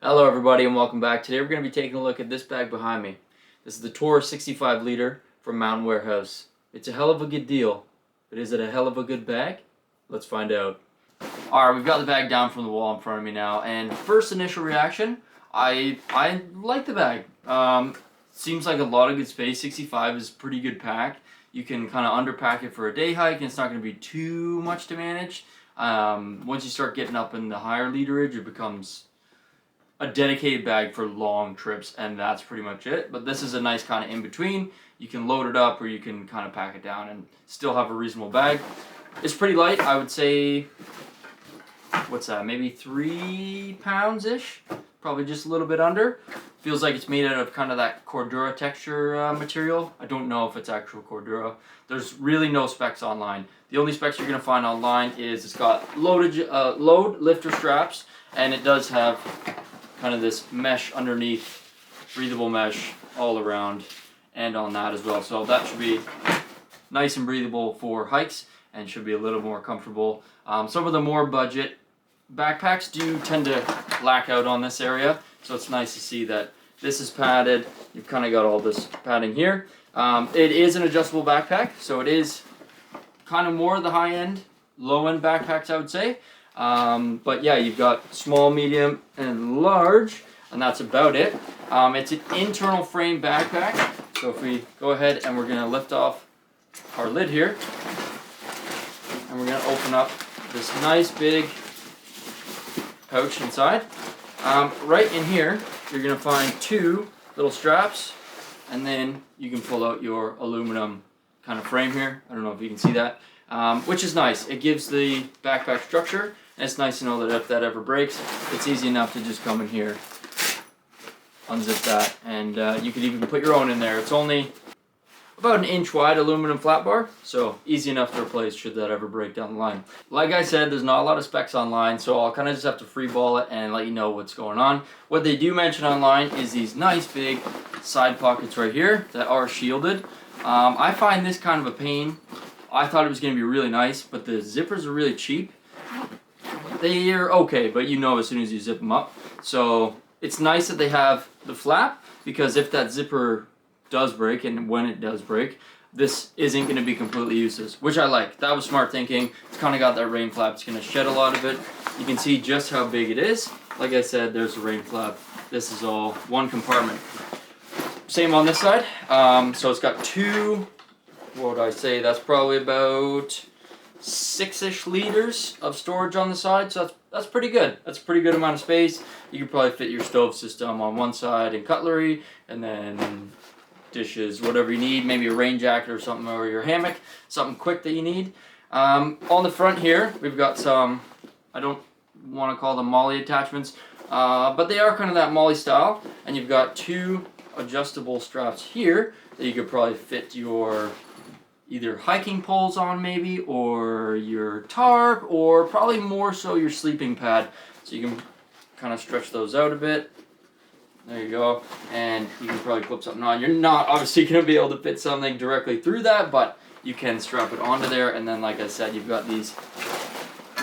Hello everybody and welcome back. Today we're going to be taking a look at this bag behind me. This is the TOR 65 liter from Mountain Warehouse. It's a hell of a good deal, but is it a hell of a good bag? Let's find out. Alright, we've got the bag down from the wall in front of me now, and first initial reaction, I like the bag. Seems like a lot of good space. 65 is a pretty good pack. You can kind of underpack it for a day hike and it's not going to be too much to manage. Once you start getting up in the higher literage, it becomes a dedicated bag for long trips, and that's pretty much it. But this is a nice kind of in between. You can load it up or you can kind of pack it down and still have a reasonable bag. It's pretty light. I would say, what's that, maybe 3 pounds ish, probably just a little bit under. Feels like it's made out of kind of that Cordura texture material. I don't know if it's actual Cordura. There's really no specs online. The only specs you're going to find online is it's got load lifter straps, and it does have kind of this mesh underneath, breathable mesh all around and on that as well. So that should be nice and breathable for hikes and should be a little more comfortable. Some of the more budget backpacks do tend to lack out on this area, so it's nice to see that this is padded. You've kind of got all this padding here. It is an adjustable backpack, so it is kind of more the high-end, low-end backpacks, I would say. But yeah, you've got small, medium, and large, and that's about it. It's an internal frame backpack, so if we go ahead and we're going to lift off our lid here, and we're going to open up this nice big pouch inside. Right in here, you're going to find 2 little straps, and then you can pull out your aluminum kind of frame here. I don't know if you can see that, which is nice. It gives the backpack structure, and it's nice to know that if that ever breaks, it's easy enough to just come in here, unzip that, and you could even put your own in there. It's only about 1 inch wide aluminum flat bar, so easy enough to replace should that ever break down the line. Like I said, there's not a lot of specs online, so I'll kind of just have to freeball it and let you know what's going on. What they do mention online is these nice big side pockets right here that are shielded. I find this kind of a pain. I thought it was going to be really nice, but the zippers are really cheap. They're okay, but you know as soon as you zip them up. So it's nice that they have the flap, because if that zipper does break, and when it does break, this isn't going to be completely useless, which I like. That was smart thinking. It's kind of got that rain flap. It's going to shed a lot of it. You can see just how big it is. Like I said, there's the rain flap. This is all one compartment. Same on this side. So it's got 2, what would I say, that's probably about 6-ish liters of storage on the side, so that's pretty good. That's a pretty good amount of space. You could probably fit your stove system on one side and cutlery, and then dishes, whatever you need, maybe a rain jacket or something, or your hammock, something quick that you need. On the front here, we've got some, I don't want to call them molly attachments, but they are kind of that molly style, and you've got 2 adjustable straps here that you could probably fit your either hiking poles on maybe, or your tarp, or probably more so your sleeping pad. So you can kind of stretch those out a bit. There you go. And you can probably clip something on. You're not obviously going to be able to fit something directly through that, but you can strap it onto there. And then, like I said, you've got these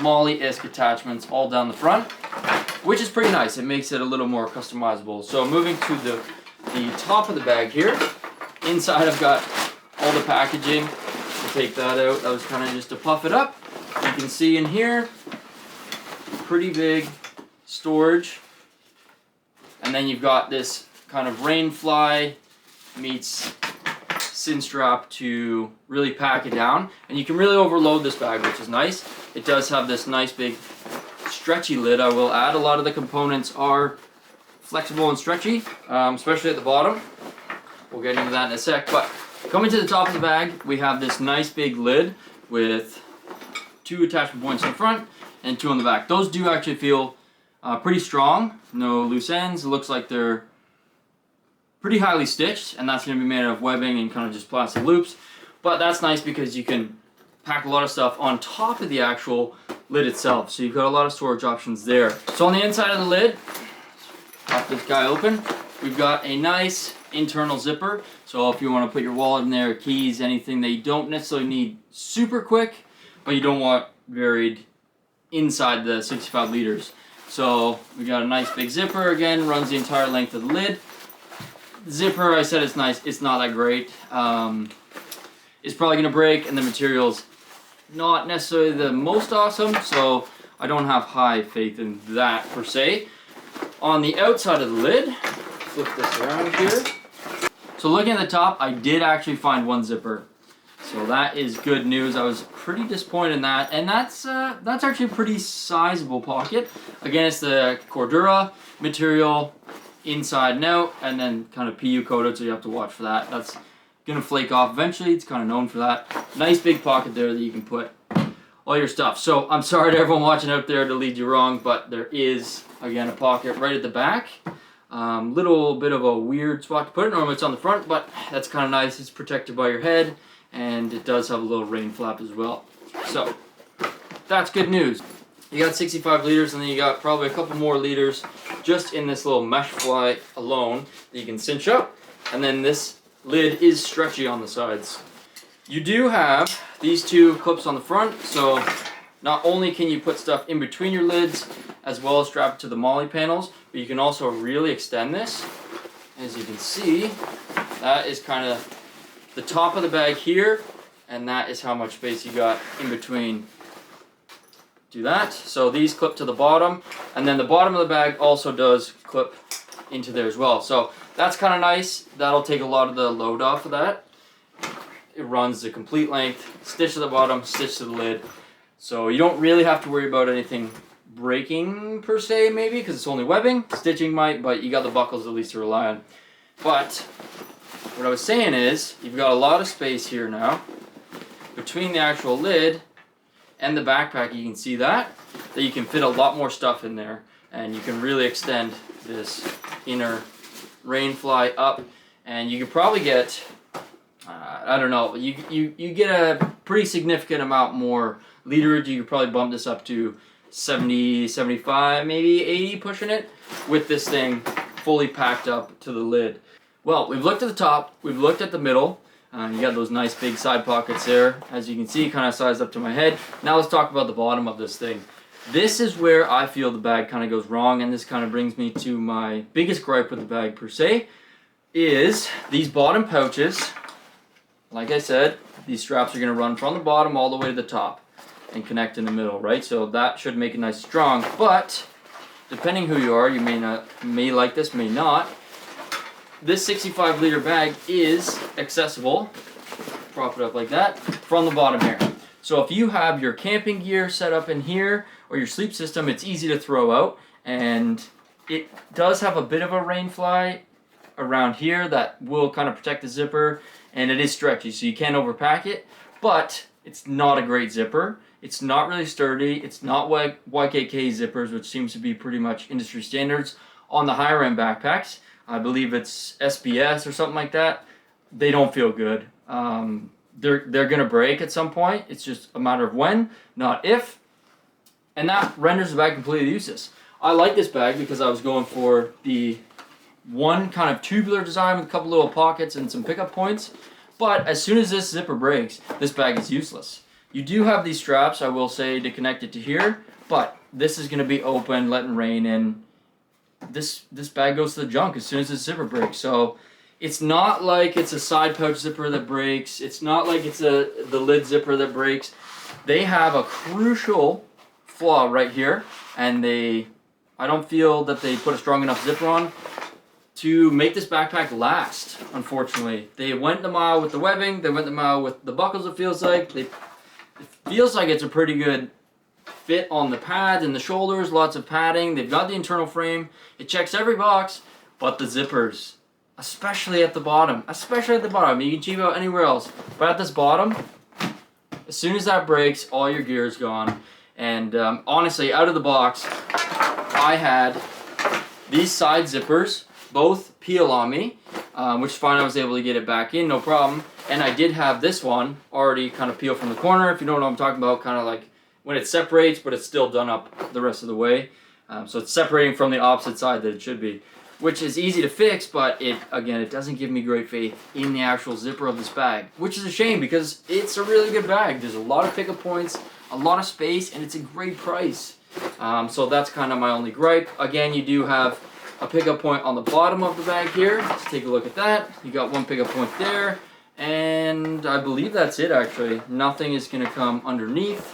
molly-esque attachments all down the front, which is pretty nice. It makes it a little more customizable. So moving to the top of the bag here, inside I've got all the packaging. I'll take that out. That was kind of just to puff it up. You can see in here, pretty big storage. And then you've got this kind of rain fly meets sin strap to really pack it down. And you can really overload this bag, which is nice. It does have this nice big stretchy lid. I will add, a lot of the components are flexible and stretchy, especially at the bottom. We'll get into that in a sec. But coming to the top of the bag, we have this nice big lid with 2 attachment points in front and 2 on the back. Those do actually feel pretty strong, no loose ends. It looks like they're pretty highly stitched, and that's going to be made out of webbing and kind of just plastic loops. But that's nice because you can pack a lot of stuff on top of the actual lid itself. So you've got a lot of storage options there. So on the inside of the lid, pop this guy open, we've got a nice internal zipper. So if you want to put your wallet in there, keys, anything that you don't necessarily need super quick, but you don't want buried inside the 65 liters. So we got a nice big zipper, again, runs the entire length of the lid. Zipper, I said it's nice, it's not that great. It's probably gonna break, and the material's not necessarily the most awesome, so I don't have high faith in that per se. On the outside of the lid, flip this around here. So looking at the top, I did actually find one zipper. So that is good news. I was pretty disappointed in that, and that's actually a pretty sizable pocket. Again, it's the Cordura material inside and out, and then kind of PU coated, so you have to watch for that. That's gonna flake off eventually. It's kind of known for that. Nice big pocket there that you can put all your stuff. So I'm sorry to everyone watching out there to lead you wrong, but there is, again, a pocket right at the back. Little bit of a weird spot to put it. Normally it's on the front, but that's kind of nice. It's protected by your head, and it does have a little rain flap as well. So that's good news. You got 65 liters, and then you got probably a couple more liters just in this little mesh fly alone that you can cinch up. And then this lid is stretchy on the sides. You do have these two clips on the front, so not only can you put stuff in between your lids as well as strap it to the molly panels, but you can also really extend this. As you can see, that is kind of the top of the bag here, and that is how much space you got in between. Do that. So these clip to the bottom, and then the bottom of the bag also does clip into there as well. So that's kind of nice. That'll take a lot of the load off of that. It runs the complete length, stitch to the bottom, stitch to the lid. So you don't really have to worry about anything breaking per se, maybe, because it's only webbing. Stitching might, but you got the buckles at least to rely on. But what I was saying is, you've got a lot of space here now between the actual lid and the backpack. You can see that you can fit a lot more stuff in there, and you can really extend this inner rain fly up, and you could probably get I don't know, you get a pretty significant amount more literage. You could probably bump this up to 70, 75, maybe 80, pushing it with this thing fully packed up to the lid. Well, we've looked at the top, we've looked at the middle. You got those nice big side pockets there, as you can see, kind of sized up to my head. Now let's talk about the bottom of this thing. This is where I feel the bag kind of goes wrong, and this kind of brings me to my biggest gripe with the bag per se, is these bottom pouches. Like I said, these straps are going to run from the bottom all the way to the top and connect in the middle, right? So that should make it nice and strong, but depending who you are, you may like this, may not. This 65 liter bag is accessible, prop it up like that, from the bottom here. So if you have your camping gear set up in here or your sleep system, it's easy to throw out, and it does have a bit of a rain fly around here that will kind of protect the zipper, and it is stretchy, so you can't overpack it, but it's not a great zipper. It's not really sturdy. It's not YKK zippers, which seems to be pretty much industry standards on the higher end backpacks. I believe it's SBS or something like that. They don't feel good. They're gonna break at some point. It's just a matter of when, not if, and that renders the bag completely useless. I like this bag because I was going for the one kind of tubular design with a couple little pockets and some pickup points, but as soon as this zipper breaks, this bag is useless. You do have these straps, I will say, to connect it to here, but this is going to be open, letting rain in. This bag goes to the junk as soon as this zipper breaks. So it's not like it's a side pouch zipper that breaks. It's not like it's the lid zipper that breaks. They have a crucial flaw right here, and I don't feel that they put a strong enough zipper on to make this backpack last, unfortunately. They went the mile with the webbing, they went the mile with the buckles, it feels like. It feels like it's a pretty good fit on the pads and the shoulders, lots of padding. They've got the internal frame. It checks every box, but the zippers, especially at the bottom. You can cheap out anywhere else, but at this bottom, as soon as that breaks, all your gear is gone. And honestly, out of the box, I had these side zippers both peel on me, which is fine. I was able to get it back in, no problem. And I did have this one already kind of peel from the corner, if you know what I'm talking about, kind of like when it separates, but it's still done up the rest of the way. So it's separating from the opposite side that it should be, which is easy to fix, but it doesn't give me great faith in the actual zipper of this bag, which is a shame because it's a really good bag. There's a lot of pickup points, a lot of space, and it's a great price. So that's kind of my only gripe. Again, you do have a pickup point on the bottom of the bag here. Let's take a look at that. You got one pickup point there, and I believe that's it actually. Nothing is going to come underneath.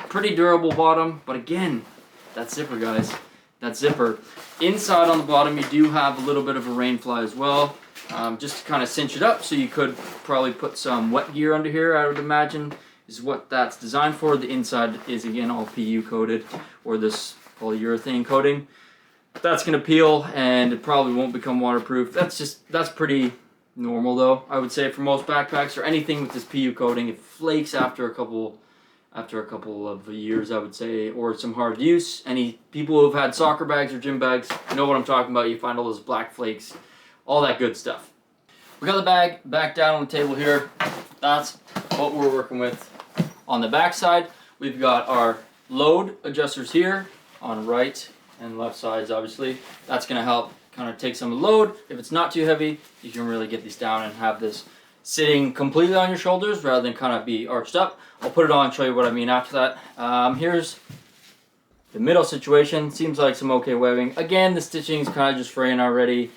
Pretty durable bottom, but again, that zipper, guys. That zipper. Inside on the bottom, you do have a little bit of a rain fly as well, just to kind of cinch it up. So you could probably put some wet gear under here, I would imagine, is what that's designed for. The inside is, again, all PU coated, or this polyurethane coating. That's going to peel, and it probably won't become waterproof. That's pretty normal, though, I would say, for most backpacks or anything with this PU coating. It flakes after a couple of years, I would say, or some hard use. Any people who've had soccer bags or gym bags know what I'm talking about. You find all those black flakes, all that good stuff. We got the bag back down on the table here. That's what we're working with. On the back side, we've got our load adjusters here on right and left sides, obviously. That's going to help kind of take some of the load. If it's not too heavy, you can really get these down and have this sitting completely on your shoulders rather than kind of be arched up. I'll put it on and show you what I mean after that. Here's the middle situation. Seems like some okay webbing. Again, the stitching is kind of just fraying already.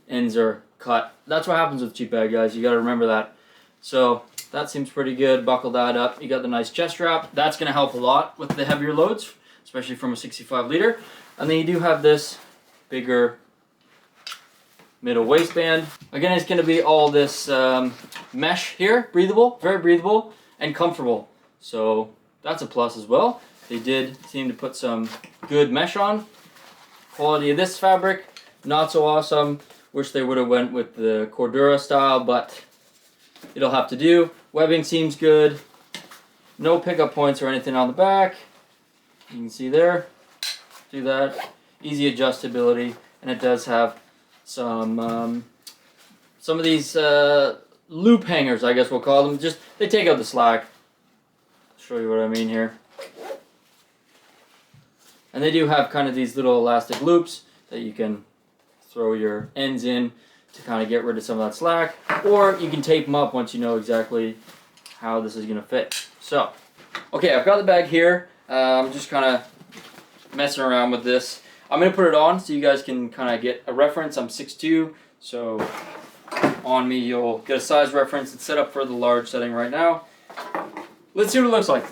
Ends are cut. That's what happens with cheap bag, guys. You got to remember that. So that seems pretty good. Buckle that up. You got the nice chest strap. That's going to help a lot with the heavier loads, especially from a 65 liter. And then you do have this bigger middle waistband. Again, it's going to be all this mesh here, breathable, very breathable and comfortable. So that's a plus as well. They did seem to put some good mesh on. Quality of this fabric, not so awesome. Wish they would have went with the Cordura style, but it'll have to do. Webbing seems good. No pickup points or anything on the back. You can see there. Do that. Easy adjustability, and it does have some of these loop hangers, I guess we'll call them. Just they take out the slack. I'll show you what I mean here. And they do have kind of these little elastic loops that you can throw your ends in to kind of get rid of some of that slack, or you can tape them up once you know exactly how this is going to fit. So, okay, I've got the bag here. I'm just kind of messing around with this. I'm going to put it on so you guys can kind of get a reference. I'm 6'2", so on me you'll get a size reference. It's set up for the large setting right now. Let's see what it looks like.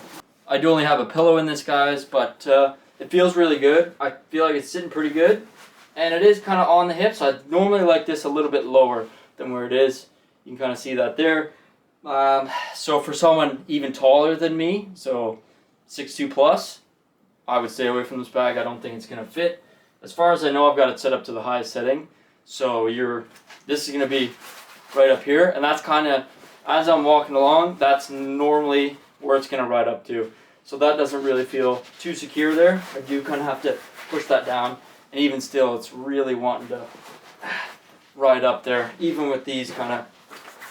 I do only have a pillow in this, guys, but it feels really good. I feel like it's sitting pretty good, and it is kind of on the hips. I normally like this a little bit lower than where it is. You can kind of see that there. So for someone even taller than me, so 6'2 plus, I would stay away from this bag. I don't think it's going to fit. As far as I know, I've got it set up to the highest setting. So this is going to be right up here. And that's kind of, as I'm walking along, that's normally where it's going to ride up to. So that doesn't really feel too secure there. I do kind of have to push that down. And even still, it's really wanting to ride up there. Even with these kind of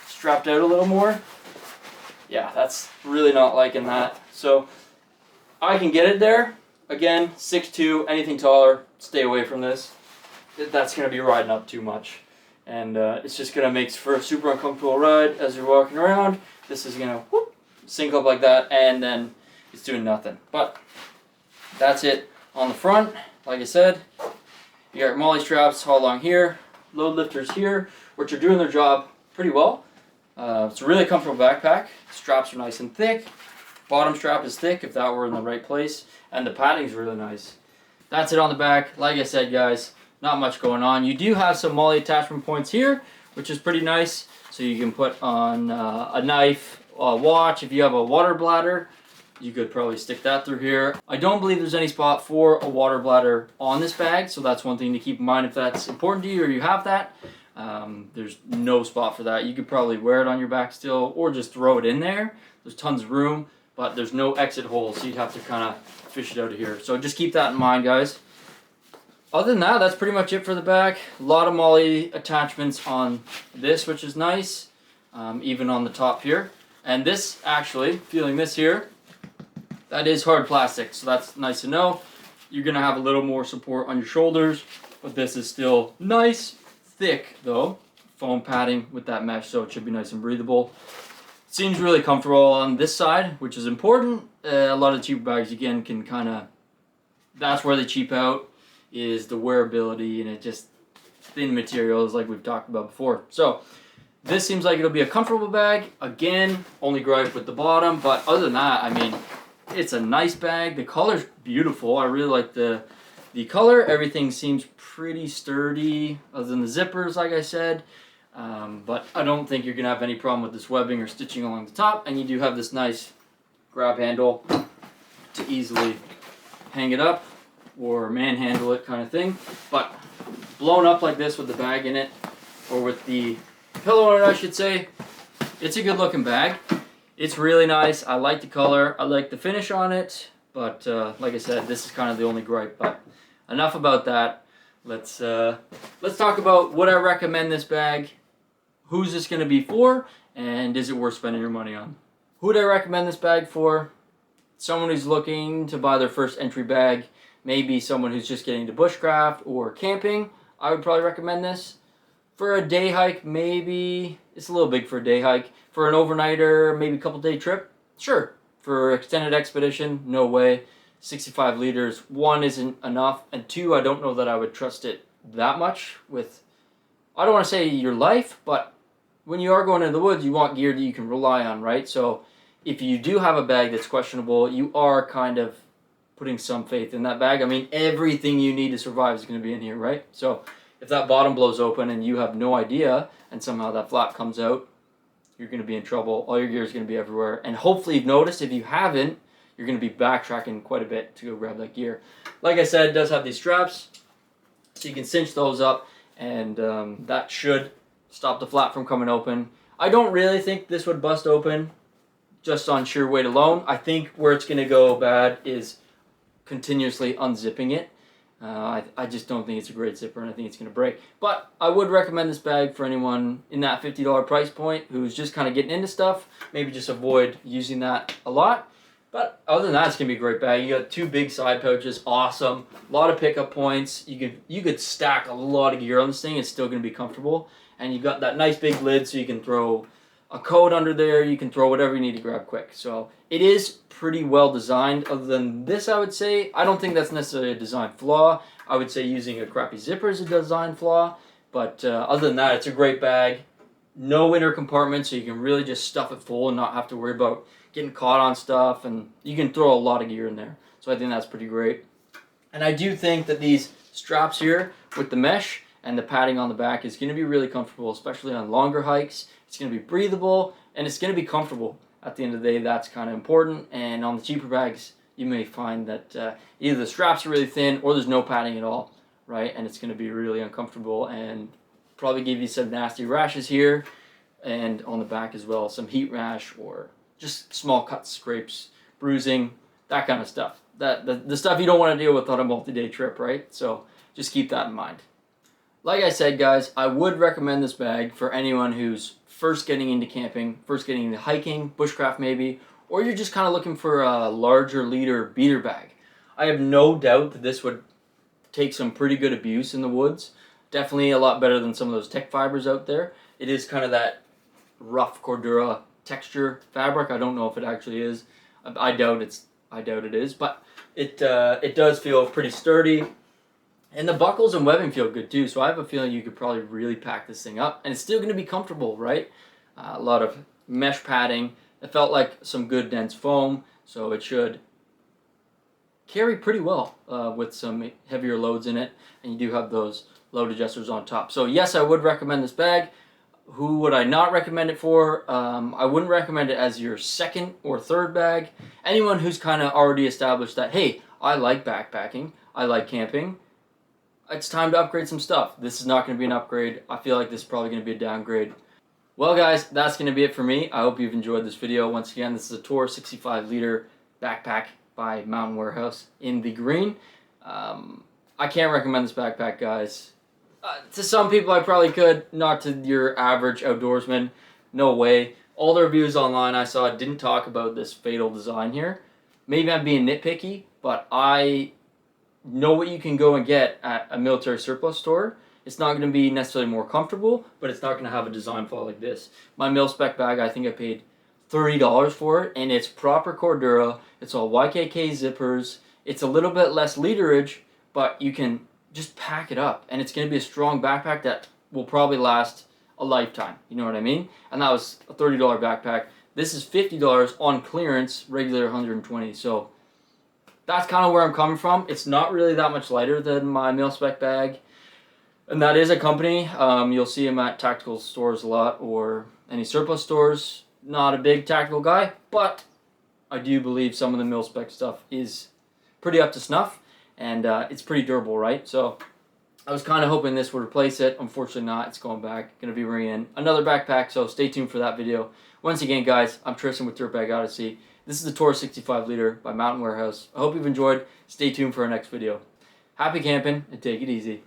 strapped out a little more. Yeah, that's really not liking that. So I can get it there. Again, 6'2", anything taller, stay away from this. That's going to be riding up too much. And it's just going to make for a super uncomfortable ride as you're walking around. This is going to sink up like that, and then it's doing nothing. But that's it on the front. Like I said, you got MOLLE straps all along here, load lifters here, which are doing their job pretty well. It's a really comfortable backpack. Straps are nice and thick. Bottom strap is thick if that were in the right place, and the padding is really nice. That's it on the back. Like I said, guys, not much going on. You do have some MOLLE attachment points here, which is pretty nice. So you can put on a knife, a watch. If you have a water bladder, you could probably stick that through here. I don't believe there's any spot for a water bladder on this bag, so that's one thing to keep in mind if that's important to you or you have that. There's no spot for that. You could probably wear it on your back still, or just throw it in there. There's tons of room, but there's no exit hole, so you'd have to kind of fish it out of here. So just keep that in mind, guys. Other than that, that's pretty much it for the back. A lot of MOLLE attachments on this, which is nice, even on the top here. And this, actually, feeling this here, that is hard plastic, so that's nice to know. You're going to have a little more support on your shoulders, but this is still nice, thick, though. Foam padding with that mesh, so it should be nice and breathable. Seems really comfortable on this side, which is important. A lot of cheaper bags, again, can kind of that's where they cheap out, is the wearability, and it just thin materials like we've talked about before. So this seems like it'll be a comfortable bag. Again, only gripe with the bottom, but other than that, I mean, it's a nice bag. The color's beautiful. I really like the color. Everything seems pretty sturdy, other than the zippers, like I said. But I don't think you're gonna have any problem with this webbing or stitching along the top. And you do have this nice grab handle to easily hang it up or manhandle it, kind of thing. But blown up like this with the bag in it, or with the pillow in it, I should say, it's a good looking bag. It's really nice. I like the color. I like the finish on it. But like I said, this is kind of the only gripe. But enough about that. Let's talk about would I recommend this bag, who's this going to be for, and is it worth spending your money on. Who would I recommend this bag for? Someone who's looking to buy their first entry bag, maybe someone who's just getting into bushcraft or camping. I would probably recommend this. For a day hike, maybe it's a little big for a day hike. For an overnighter, maybe a couple day trip, sure. For extended expedition, no way. 65 liters, one, isn't enough, and two, I don't know that I would trust it that much with, I don't want to say your life, but when you are going into the woods, you want gear that you can rely on, right? So if you do have a bag that's questionable, you are kind of putting some faith in that bag. I mean, everything you need to survive is going to be in here, right? So if that bottom blows open and you have no idea, and somehow that flap comes out, you're going to be in trouble. All your gear is going to be everywhere. And hopefully you've noticed, if you haven't, you're going to be backtracking quite a bit to go grab that gear. Like I said, it does have these straps, so you can cinch those up, and that should stop the flap from coming open. I don't really think this would bust open just on sheer weight alone. I think where it's going to go bad is continuously unzipping it. I just don't think it's a great zipper, and I think it's going to break. But I would recommend this bag for anyone in that $50 price point who's just kind of getting into stuff. Maybe just avoid using that a lot. But other than that, it's going to be a great bag. You got two big side pouches, awesome. A lot of pickup points. You could stack a lot of gear on this thing. It's still going to be comfortable. And you got that nice big lid, so you can throw a coat under there. You can throw whatever you need to grab quick. So it is pretty well designed. Other than this, I would say, I don't think that's necessarily a design flaw. I would say using a crappy zipper is a design flaw. But other than that, it's a great bag. No inner compartment, so you can really just stuff it full and not have to worry about getting caught on stuff, and you can throw a lot of gear in there. So I think that's pretty great. And I do think that these straps here with the mesh and the padding on the back is going to be really comfortable, especially on longer hikes. It's going to be breathable, and it's going to be comfortable. At the end of the day, that's kind of important. And on the cheaper bags, you may find that either the straps are really thin or there's no padding at all, right? And it's going to be really uncomfortable and probably give you some nasty rashes here, and on the back as well, some heat rash or just small cuts, scrapes, bruising, that kind of stuff. The stuff you don't want to deal with on a multi-day trip, right? So just keep that in mind. Like I said, guys, I would recommend this bag for anyone who's first getting into camping, first getting into hiking, bushcraft maybe, or you're just kind of looking for a larger liter beater bag. I have no doubt that this would take some pretty good abuse in the woods. Definitely a lot better than some of those tech fibers out there. It is kind of that rough Cordura texture fabric. I don't know if it actually is. I doubt it is, but it does feel pretty sturdy, and the buckles and webbing feel good too. So I have a feeling you could probably really pack this thing up, and it's still going to be comfortable, right? A lot of mesh padding. It felt like some good dense foam, so it should carry pretty well with some heavier loads in it, and you do have those load adjusters on top. So yes, I would recommend this bag. Who would I not recommend it for? I wouldn't recommend it as your second or third bag. Anyone who's kind of already established that, hey, I like backpacking, I like camping, it's time to upgrade some stuff. This is not going to be an upgrade. I feel like this is probably going to be a downgrade. Well, guys, that's going to be it for me. I hope you've enjoyed this video. Once again, this is a TOR 65 liter backpack by Mountain Warehouse in the green. I can't recommend this backpack, guys. To some people I probably could, not to your average outdoorsman. No way. All the reviews online I saw didn't talk about this fatal design here. Maybe I'm being nitpicky, but I know what you can go and get at a military surplus store. It's not going to be necessarily more comfortable, but it's not going to have a design flaw like this. My mil-spec bag, I think I paid $30 for it, and it's proper Cordura. It's all YKK zippers. It's a little bit less literage, but you can just pack it up, and it's going to be a strong backpack that will probably last a lifetime. You know what I mean? And that was a $30 backpack. This is $50 on clearance, regular $120. So that's kind of where I'm coming from. It's not really that much lighter than my mil-spec bag. And that is a company. You'll see them at tactical stores a lot, or any surplus stores. Not a big tactical guy, but I do believe some of the mil-spec stuff is pretty up to snuff, and it's pretty durable, right? So I was kind of hoping this would replace it. Unfortunately not. It's going back. Going to be bringing in another backpack, so stay tuned for that video. Once again, guys, I'm Tristan with Dirtbag Odyssey. This is the TOR 65 liter by Mountain Warehouse. I hope you've enjoyed. Stay tuned for our next video. Happy camping, and take it easy.